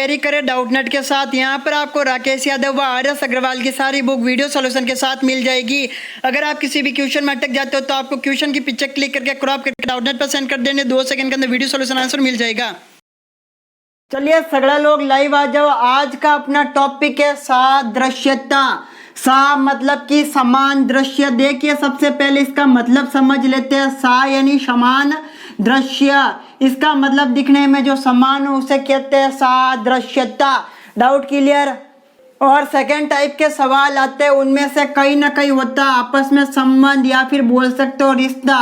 तैयारी करें डाउटनेट के साथ। यहाँ पर आपको राकेश यादव व आर.एस. अग्रवाल की सारी बुक वीडियो सॉल्यूशन के साथ मिल जाएगी। अगर आप किसी भी क्वेश्चन में अटक जाते हो तो आपको क्वेश्चन की पिक्चर क्लिक करके क्रॉप करके डाउटनेट पर सेंड कर देने, 2 सेकंड के अंदर वीडियो सॉल्यूशन आंसर मिल जाएगा। चलिए सगड़ा लोग लाइव आ जाओ। आज का अपना टॉपिक है सादृश्यता। सा मतलब कि समान दृश्य। देखिए सबसे पहले इसका मतलब समझ लेते हैं। सा यानी समान दृश्य, इसका मतलब दिखने में जो समान हो उसे कहते हैं सादृश्यता। Doubt clear. और सेकेंड टाइप के सवाल आते हैं, उनमें से कहीं ना कहीं होता है आपस में संबंध या फिर बोल सकते हो रिश्ता।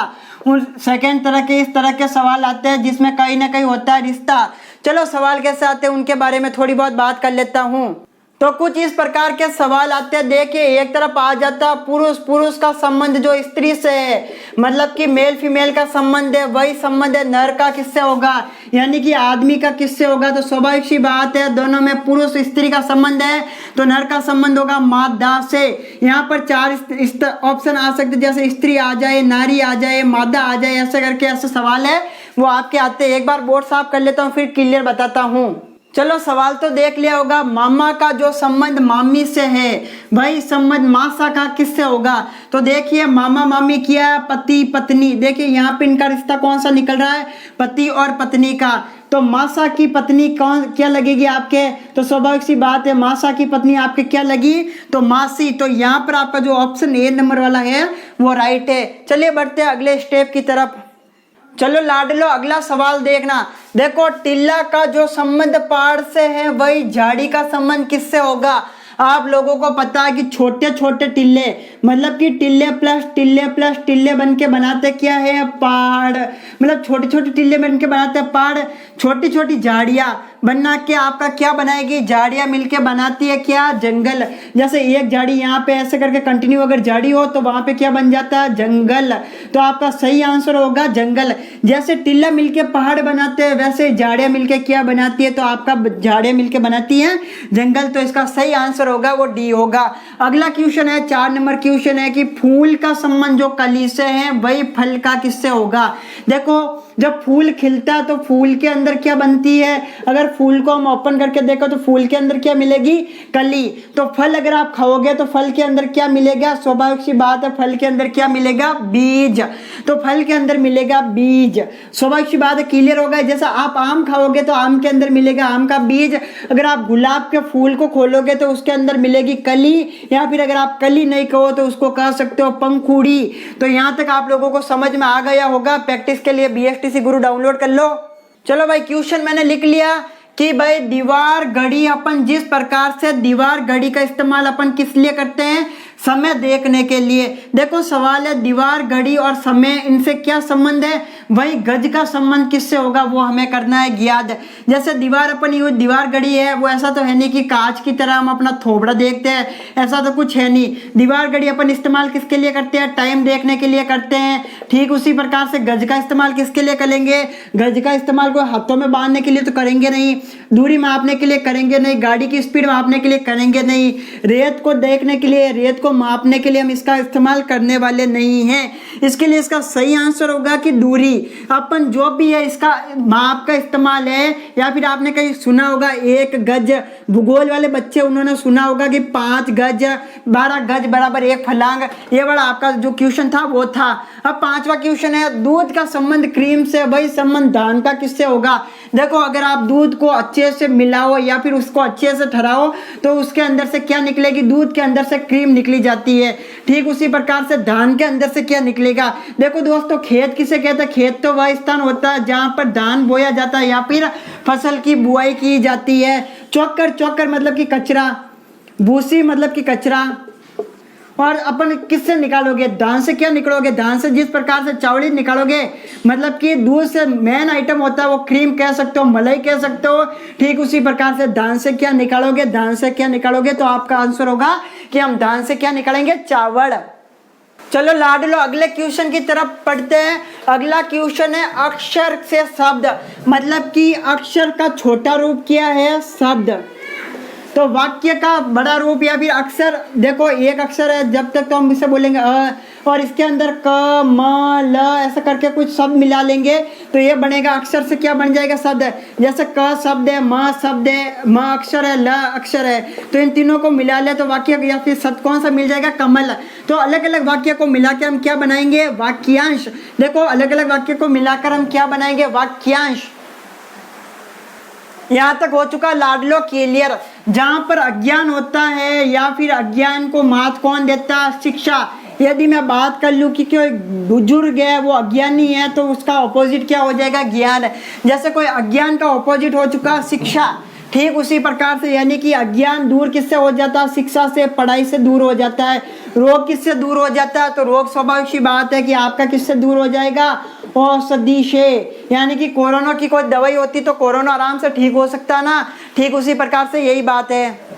उन सेकेंड तरह के इस तरह के सवाल आते हैं जिसमें कहीं ना कहीं होता है रिश्ता। चलो सवाल कैसे आते हैं उनके बारे में थोड़ी बहुत बात कर लेता हूँ। तो कुछ इस प्रकार के सवाल आते हैं। देखिए एक तरफ आ जाता पुरुष का संबंध जो स्त्री से है, मतलब कि मेल फीमेल का संबंध है, वही संबंध है नर का किससे होगा, यानी कि आदमी का किससे होगा। तो स्वाभाविक सी बात है दोनों में पुरुष स्त्री का संबंध है तो नर का संबंध होगा मादा से। यहाँ पर 4 ऑप्शन आ सकते, जैसे स्त्री आ जाए, नारी आ जाए, मादा आ जाए, ऐसे करके ऐसे सवाल है वो आपके आते हैं। एक बार बोर्ड साफ कर लेता हूँ फिर क्लियर बताता हूँ। चलो सवाल तो देख लिया होगा। मामा का जो संबंध मामी से है वही संबंध मासा का किससे होगा। तो देखिए मामा मामी क्या है, पति पत्नी। देखिए यहाँ पे इनका रिश्ता कौन सा निकल रहा है, पति और पत्नी का। तो मासा की पत्नी कौन क्या लगेगी आपके, तो स्वाभाविक सी बात है मासा की पत्नी आपके क्या लगी, तो मासी। तो यहाँ पर आपका जो ऑप्शन ए नंबर वाला है वो राइट है। चलिए बढ़ते हैं अगले स्टेप की तरफ। चलो लाडलो अगला सवाल देखना। देखो टिल्ला का जो संबंध पाड़ से है वही झाड़ी का संबंध किससे होगा। आप लोगों को पता है कि छोटे छोटे टिल्ले, मतलब कि टिल्ले प्लस टिल्ले बन के बनाते क्या है, पाड़। मतलब छोटे छोटे टिल्ले बन के बनाते हैं पाड़। छोटी छोटी झाड़ियाँ बनना के आपका क्या बनाएगी, झाड़ियाँ मिलके बनाती है क्या, जंगल। जैसे एक झाड़ी यहाँ पे ऐसे करके कंटिन्यू अगर झाड़ी हो तो वहां पे क्या बन जाता है, जंगल। तो आपका सही आंसर होगा जंगल। जैसे टिल्ला मिलके पहाड़ बनाते हैं वैसे झाड़ियाँ मिलके क्या बनाती है, तो आपका झाड़ियाँ मिलके बनाती है जंगल। तो इसका सही आंसर होगा वो डी होगा। अगला क्वेश्चन है 4 नंबर क्वेश्चन है कि फूल का संबंध जो कली से है वही फल का किससे होगा। देखो जब फूल खिलता है तो फूल के अंदर क्या बनती है, अगर फूल को हम ओपन करके देखो तो फूल के अंदर क्या मिलेगी, कली। तो फल अगर आप खाओगे तो फल के अंदर क्या मिलेगा, स्वाभाविक सी बात है फल के अंदर क्या मिलेगा, बीज। तो फल के अंदर मिलेगा बीज, स्वाभाविक सी बात है, क्लियर होगा। जैसा आप आम खाओगे तो आम के अंदर मिलेगा आम का बीज। अगर आप गुलाब के फूल को खोलोगे तो उसके अंदर मिलेगी कली, या फिर अगर आप कली नहीं कहो तो उसको कह सकते हो पंखुड़ी। तो यहाँ तक आप लोगों को समझ में आ गया होगा। प्रैक्टिस के लिए BSTC गुरु डाउनलोड कर लो। चलो भाई क्वेश्चन मैंने लिख लिया कि भाई दीवार घड़ी, अपन जिस प्रकार से दीवार घड़ी का इस्तेमाल अपन किस लिए करते हैं, समय देखने के लिए। देखो सवाल है दीवार घड़ी और समय इनसे क्या संबंध है, वही गज का संबंध किससे होगा वो हमें करना है याद। जैसे दीवार अपन यूज दीवार घड़ी है वो ऐसा तो है नहीं कि कांच की तरह हम अपना थोबड़ा देखते हैं, ऐसा तो कुछ है नहीं। दीवार घड़ी अपन इस्तेमाल किसके लिए करते हैं, टाइम देखने के लिए करते हैं। ठीक उसी प्रकार से गज का इस्तेमाल किसके लिए करेंगे, गज का इस्तेमाल कोई हाथों में बांधने के लिए तो करेंगे नहीं, दूरी मापने के लिए करेंगे नहीं, गाड़ी की स्पीड मापने के लिए करेंगे नहीं, रेत को देखने के लिए, रेत को मापने के लिए हम इसका इस्तेमाल करने वाले नहीं हैं। इसके लिए इसका सही आंसर होगा कि दूरी। अपन जो भी है इसका माप का इस्तेमाल है, या फिर आपने कहीं सुना होगा 1 गज, भूगोल वाले बच्चे उन्होंने सुना होगा कि 5 गज 12 गज बराबर 1 फलांग। ये वाला आपका जो क्वेश्चन था वो था। अब 5वां क्वेश्चन है दूध का संबंध क्रीम से वही संबंध धान का किससे होगा। देखो अगर आप दूध को अच्छे से मिलाओ या फिर उसको अच्छे से ठहराओ तो उसके अंदर से क्या निकलेगी, दूध के अंदर से क्रीम निकली जाती है। ठीक उसी प्रकार से धान के अंदर से क्या निकलेगा। देखो दोस्तों खेत किसे कहते हैं, खेत तो वह स्थान होता है जहां पर धान बोया जाता है या फिर फसल की बुआई की जाती है। चोकर मतलब कि कचरा, भूसी मतलब कि कचरा। और अपन किससे निकालोगे, धान से क्या निकालोगे, धान से जिस प्रकार से चावल निकालोगे, मतलब कि दूध से मेन आइटम होता है वो क्रीम कह सकते हो, मलाई कह सकते हो। ठीक उसी प्रकार से धान से क्या निकालोगे, धान से क्या निकालोगे, तो आपका आंसर होगा कि हम धान से क्या निकालेंगे, चावल। चलो लाडलो अगले क्वेश्चन की तरफ पढ़ते हैं। अगला क्वेश्चन है अक्षर से शब्द, मतलब कि अक्षर का छोटा रूप क्या है, शब्द। तो वाक्य का बड़ा रूप या फिर अक्षर। देखो एक अक्षर है, जब तक तो हम इसे बोलेंगे और इसके अंदर क म ल ऐसा करके कुछ शब्द मिला लेंगे तो ये बनेगा अक्षर से क्या बन जाएगा शब्द। जैसे क शब्द है, म शब्द है, म अक्षर है, ल अक्षर है, तो इन तीनों को मिला ले तो वाक्य या फिर शब्द कौन सा मिल जाएगा, कमल। तो अलग अलग वाक्य को मिलाकर हम क्या बनाएंगे, वाक्यांश। देखो अलग अलग वाक्य को मिलाकर हम क्या बनाएंगे, वाक्यांश। यहाँ तक हो चुका लाडलो क्लियर। जहाँ पर अज्ञान होता है या फिर अज्ञान को मात कौन देता है, शिक्षा। यदि मैं बात कर लूँ कि कोई बुजुर्ग है वो अज्ञानी है तो उसका ऑपोजिट क्या हो जाएगा, ज्ञान। जैसे कोई अज्ञान का ऑपोजिट हो चुका शिक्षा, ठीक उसी प्रकार से यानी कि अज्ञान दूर किससे हो जाता है, शिक्षा से, पढ़ाई से दूर हो जाता है। रोग किससे दूर हो जाता है, तो रोग स्वाभाविक सी बात है कि आपका किससे दूर हो जाएगा, औषधि से। यानी कि कोरोना की कोई दवाई होती तो कोरोना आराम से ठीक हो सकता है ना, ठीक उसी प्रकार से यही बात है।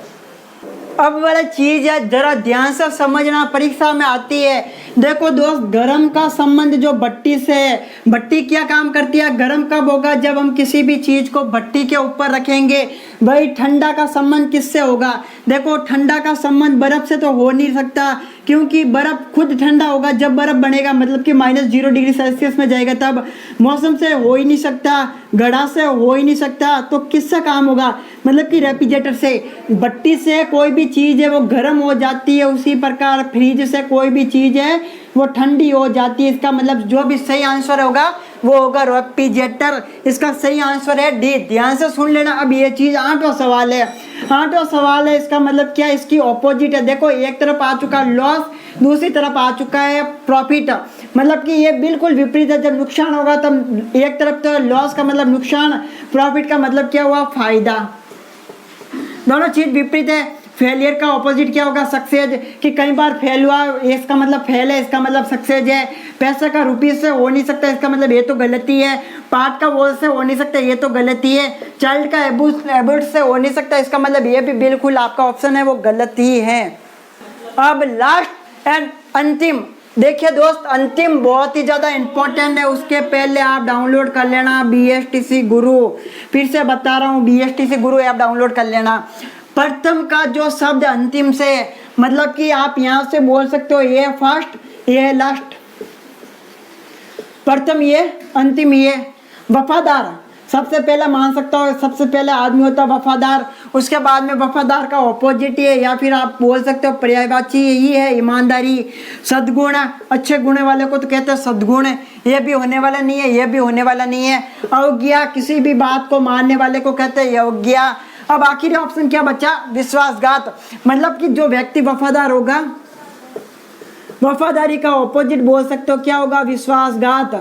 अब वाला चीज है जरा ध्यान से समझना, परीक्षा में आती है। देखो दोस्त, गर्म का संबंध जो भट्टी से है, भट्टी क्या काम करती है, गर्म कब होगा, जब हम किसी भी चीज को भट्टी के ऊपर रखेंगे। भाई ठंडा का संबंध किससे होगा, देखो ठंडा का संबंध बर्फ से तो हो नहीं सकता, क्योंकि बर्फ खुद ठंडा होगा जब बर्फ बनेगा, मतलब कि -0°C में जाएगा तब। मौसम से हो ही नहीं सकता, घड़ा से हो ही नहीं सकता, तो किससे काम होगा, मतलब कि रेफ्रिजरेटर से। भट्टी से कोई भी चीज़ है वो गर्म हो जाती है, उसी प्रकार फ्रिज से कोई भी चीज़ है वो ठंडी हो जाती है। इसका मतलब जो भी सही आंसर होगा वो होगा रेफ्रिजरेटर। इसका सही आंसर है डी। ध्यान से सुन लेना। अब ये चीज़ 8वां सवाल है, 8वां सवाल है। इसका मतलब क्या है, इसकी ऑपोजिट है। देखो एक तरफ आ चुका लॉस, दूसरी तरफ आ चुका है प्रॉफिट। मतलब कि ये बिल्कुल विपरीत है। जब नुकसान होगा तब एक तरफ तो लॉस का मतलब नुकसान, प्रॉफिट का मतलब क्या हुआ, फायदा। दोनों चीज विपरीत है। फेलियर का ऑपोजिट क्या होगा, सक्सेस। कि कई बार फेल हुआ, इसका मतलब फेल है, इसका मतलब सक्सेस है। पैसा का रुपये से हो नहीं सकता, इसका मतलब ये तो गलती है। पार्ट का वॉल से हो नहीं सकता, ये तो गलती है। चाइल्ड का एबूट से हो नहीं सकता, इसका मतलब ये भी बिल्कुल आपका ऑप्शन है वो गलत ही है। अब लास्ट एंड अंतिम, देखिए दोस्त, अंतिम बहुत ही ज़्यादा इम्पोर्टेंट है। उसके पहले आप डाउनलोड कर लेना BSTC गुरु। फिर से बता रहा हूँ, BSTC गुरु ऐप डाउनलोड कर लेना। प्रथम का जो शब्द अंतिम से, मतलब कि आप यहाँ से बोल सकते हो ये फर्स्ट, ये लास्ट। प्रथम ये, अंतिम ये। वफादार सबसे पहले मान सकता हो, सबसे पहले आदमी होता है वफादार। उसके बाद में वफादार का ऑपोजिट है, या फिर आप बोल सकते हो पर्यायवाची यही है, ईमानदारी। सद्गुण, अच्छे गुण वाले को तो कहते हैं सद्गुण। ये भी होने वाला नहीं है, ये भी होने वाला नहीं है। अवज्ञा, किसी भी बात को मानने वाले को कहते हैं अवज्ञा। अब आखिरी ऑप्शन क्या बचा, विश्वासघात। मतलब कि जो व्यक्ति वफादार होगा, वफादारी का ऑपोजिट बोल सकते हो क्या होगा, विश्वासघात।